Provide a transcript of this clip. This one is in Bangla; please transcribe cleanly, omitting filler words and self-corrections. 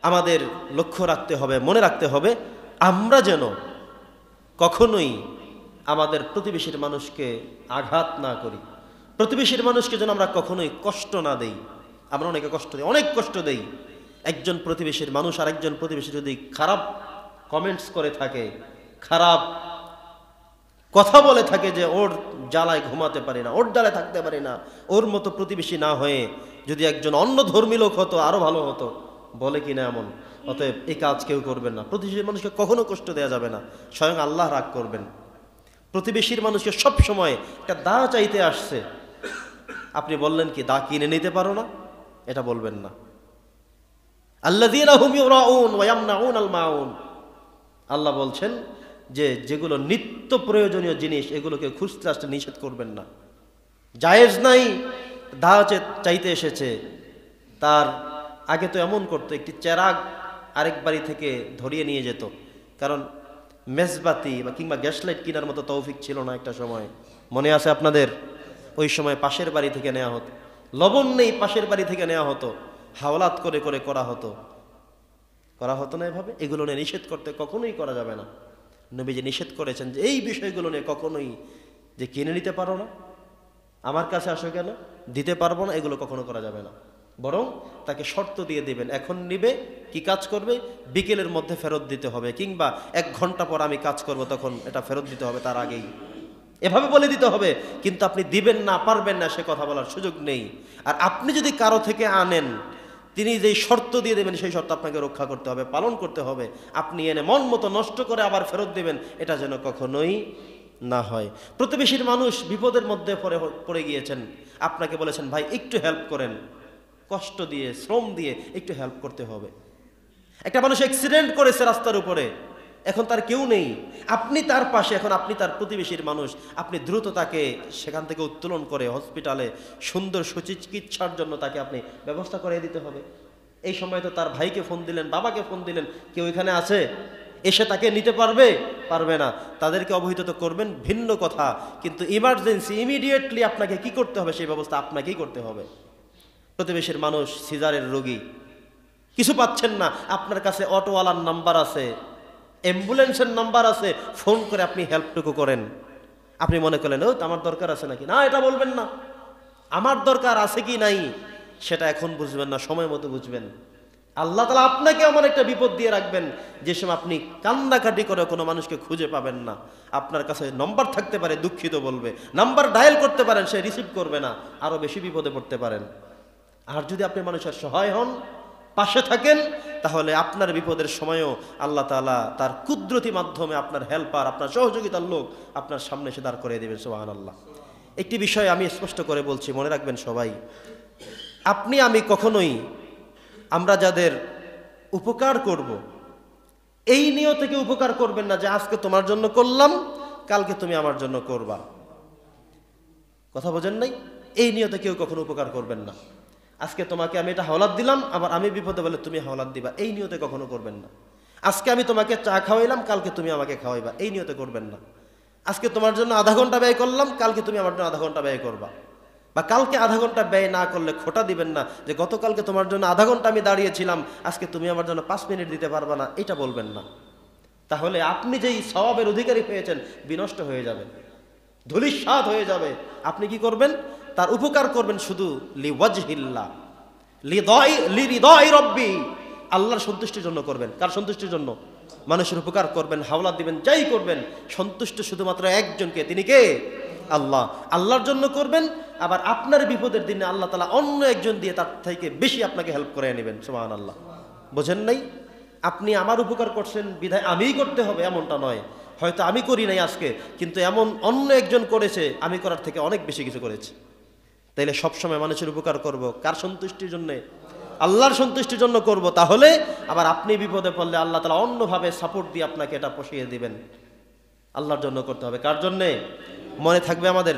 আমাদের লক্ষ্য রাখতে হবে, মনে রাখতে হবে, আমরা যেন কখনোই আমাদের প্রতিবেশীর মানুষকে আঘাত না করি, প্রতিবেশীর মানুষকে যেন আমরা কখনোই কষ্ট না দেই। আমরা অনেকে কষ্ট দিই, অনেক কষ্ট দেই। একজন প্রতিবেশীর মানুষ আর একজন প্রতিবেশী যদি খারাপ কমেন্টস করে থাকে, খারাপ কথা বলে থাকে, যে ওর জ্বালায় ঘুমাতে পারি না, ওর জ্বালায় থাকতে পারি না, ওর মতো প্রতিবেশী না হয়ে যদি একজন অন্য ধর্মী লোক হতো আরো ভালো হতো, বলে কিনা এমন? অতএব এই কাজ কেউ করবেন না। প্রতিবেশীর মানুষকে কখনো কষ্ট দেওয়া যাবে না, স্বয়ং আল্লাহ রাগ করবেন। প্রতিবেশীর মানুষকে সব সময় একটা দা চাইতে আসছে, আপনি বললেন কি দা কিনে নিতে পারো না, এটা বলবেন না। আল্লাযীনা হুম ইউরাউন ওয়া ইয়ামনাউনাল মাউন, আল্লাহ বলছেন যে যেগুলো নিত্য প্রয়োজনীয় জিনিস এগুলোকে খুঁজতে আসতে নিষেধ করবেন না। জায়েজ নাই, দা চাইতে এসেছে, তার আগে তো এমন করতো, একটি চেরাগ আরেক বাড়ি থেকে ধরিয়ে নিয়ে যেত, কারণ মেজবাতি বা কিংবা গ্যাস লাইট কেনার মতো তৌফিক ছিল না একটা সময়, মনে আছে আপনাদের? ওই সময় পাশের বাড়ি থেকে নেওয়া হতো, লবণ নেই পাশের বাড়ি থেকে নেওয়া হতো, হাওলাত করে করে করা হতো না এভাবে। এগুলো নিয়ে নিষেধ করতে কখনোই করা যাবে না। নবীজি নিষেধ করেছেন যে এই বিষয়গুলো নিয়ে কখনোই, যে কিনে নিতে পারো না, আমার কাছে আসো কেন, দিতে পারবো না, এগুলো কখনো করা যাবে না। বরং তাকে শর্ত দিয়ে দিবেন, এখন নিবে, কি কাজ করবে, বিকেলের মধ্যে ফেরত দিতে হবে, কিংবা 1 ঘন্টা পর আমি কাজ করব, তখন এটা ফেরত দিতে হবে, তার আগেই এভাবে বলে দিতে হবে। কিন্তু আপনি দিবেন না, পারবেন না, সে কথা বলার সুযোগ নেই। আর আপনি যদি কারো থেকে আনেন, তিনি যেই শর্ত দিয়ে দেবেন সেই শর্ত আপনাকে রক্ষা করতে হবে, পালন করতে হবে। আপনি এনে মন মতো নষ্ট করে আবার ফেরত দেবেন, এটা যেন কখনোই না হয়। প্রতিবেশীর মানুষ বিপদের মধ্যে পড়ে গিয়েছেন, আপনাকে বলেছেন ভাই একটু হেল্প করেন, কষ্ট দিয়ে শ্রম দিয়ে একটু হেল্প করতে হবে। একটা মানুষ অ্যাক্সিডেন্ট করেছে রাস্তার উপরে, এখন তার কেউ নেই, আপনি তার পাশে, এখন আপনি তার প্রতিবেশীর মানুষ, আপনি দ্রুত তাকে সেখান থেকে উত্তোলন করে হসপিটালে সুন্দর সুচিকিৎসার জন্য তাকে আপনি ব্যবস্থা করে দিতে হবে। এই সময় তো তার ভাইকে ফোন দিলেন, বাবাকে ফোন দিলেন, কেউ এখানে আছে, এসে তাকে নিতে পারবে না, তাদেরকে অবহিত তো করবেন, ভিন্ন কথা, কিন্তু ইমার্জেন্সি ইমিডিয়েটলি আপনাকে কি করতে হবে সেই ব্যবস্থা আপনাকেই করতে হবে। প্রতিবেশীর মানুষ সিজারের রোগী, কিছু পাচ্ছেন না, আপনার কাছে অটোওয়ালার নাম্বার আছে, অ্যাম্বুলেন্সের নাম্বার আছে, ফোন করে আপনি হেল্পটুকু করেন। আপনি মনে করলেন ও আমার দরকার আছে নাকি, না এটা বলবেন না, আমার দরকার আছে কি নাই সেটা এখন বুঝবেন না, সময় মতো বুঝবেন। আল্লাহ তাআলা আপনাকে এমন একটা বিপদ দিয়ে রাখবেন যে সময় আপনি কান্নাকাটি করে কোনো মানুষকে খুঁজে পাবেন না। আপনার কাছে নম্বর থাকতে পারে, দুঃখিত বলবে, নাম্বার ডায়াল করতে পারেন, সে রিসিভ করবে না, আরো বেশি বিপদে পড়তে পারেন। আর যদি আপনি মানুষের সহায় হন, পাশে থাকেন, তাহলে আপনার বিপদের সময়ও আল্লাহ তাআলা তার কুদরতি মাধ্যমে আপনার হেল্পার, আপনার সহযোগিতার লোক আপনার সামনে এসে দাঁড় করে দেবেন। সুবহানাল্লাহ। একটি বিষয় আমি স্পষ্ট করে বলছি, মনে রাখবেন সবাই, আপনি আমি কখনোই আমরা যাদের উপকার করব এই নিয়ত থেকে উপকার করবেন না যে আজকে তোমার জন্য করলাম, কালকে তুমি আমার জন্য করবা। কথা বোঝেন নাই? এই নিয়তে কেউ কখনো উপকার করবেন না। আজকে তোমাকে আমি এটা হাওলাত দিলাম, আবার আমি বিপদে বলে তুমি হাওলাত দিবা, এই নিয়তে কখনো করবেন না। আজকে আমি তোমাকে চা খাওয়াইলাম, কালকে তুমি আমাকে খাওয়াইবা, এই নিয়তে করবেন না। আজকে তোমার জন্য আধা ঘন্টা ব্যয় করলাম, কালকে তুমি আমার জন্য আধা ঘন্টা ব্যয় করবা, বা কালকে আধা ঘন্টা ব্যয় না করলে খোটা দিবেন না যে গতকালকে তোমার জন্য আধা ঘন্টা আমি দাঁড়িয়েছিলাম, আজকে তুমি আমার জন্য 5 মিনিট দিতে পারবা না, এটা বলবেন না। তাহলে আপনি যেই সওয়াবের অধিকারী হয়েছেন বিনষ্ট হয়ে যাবে, ধূলিসাৎ হয়ে যাবে। আপনি কি করবেন? তার উপকার করবেন শুধু লিওয়াজহিল্লাহ, লিরিদাই রব্বি, আল্লাহর সন্তুষ্টির জন্য করবেন। কার সন্তুষ্টির জন্য? মানুষের উপকার করবেন, হাওলাত দিবেন, যাই করবেন, সন্তুষ্ট শুধুমাত্র একজনকে, তিনি কে? আল্লাহ। আল্লাহর জন্য করবেন, আবার আপনার বিপদের দিনে আল্লাহ তাআলা অন্য একজন দিয়ে তার থেকে বেশি আপনাকে হেল্প করে নেবেন। সুবহানাল্লাহ। বোঝেন নাই? আপনি আমার উপকার করছেন বিধায় আমিই করতে হবে এমনটা নয়, হয়তো আমি করি নাই আজকে, কিন্তু এমন অন্য একজন করেছে, আমি করার থেকে অনেক বেশি কিছু করেছে। তাইলে সবসময় মানুষের উপকার করব কার সন্তুষ্টির জন্যে? আল্লাহর সন্তুষ্টির জন্য করব। তাহলে আবার আপনি বিপদে পড়লে আল্লাহ তাআলা অন্যভাবে সাপোর্ট দিয়ে আপনাকে এটা পৌঁছিয়ে দিবেন। আল্লাহর জন্য করতে হবে। কার জন্যে? মনে থাকবে আমাদের।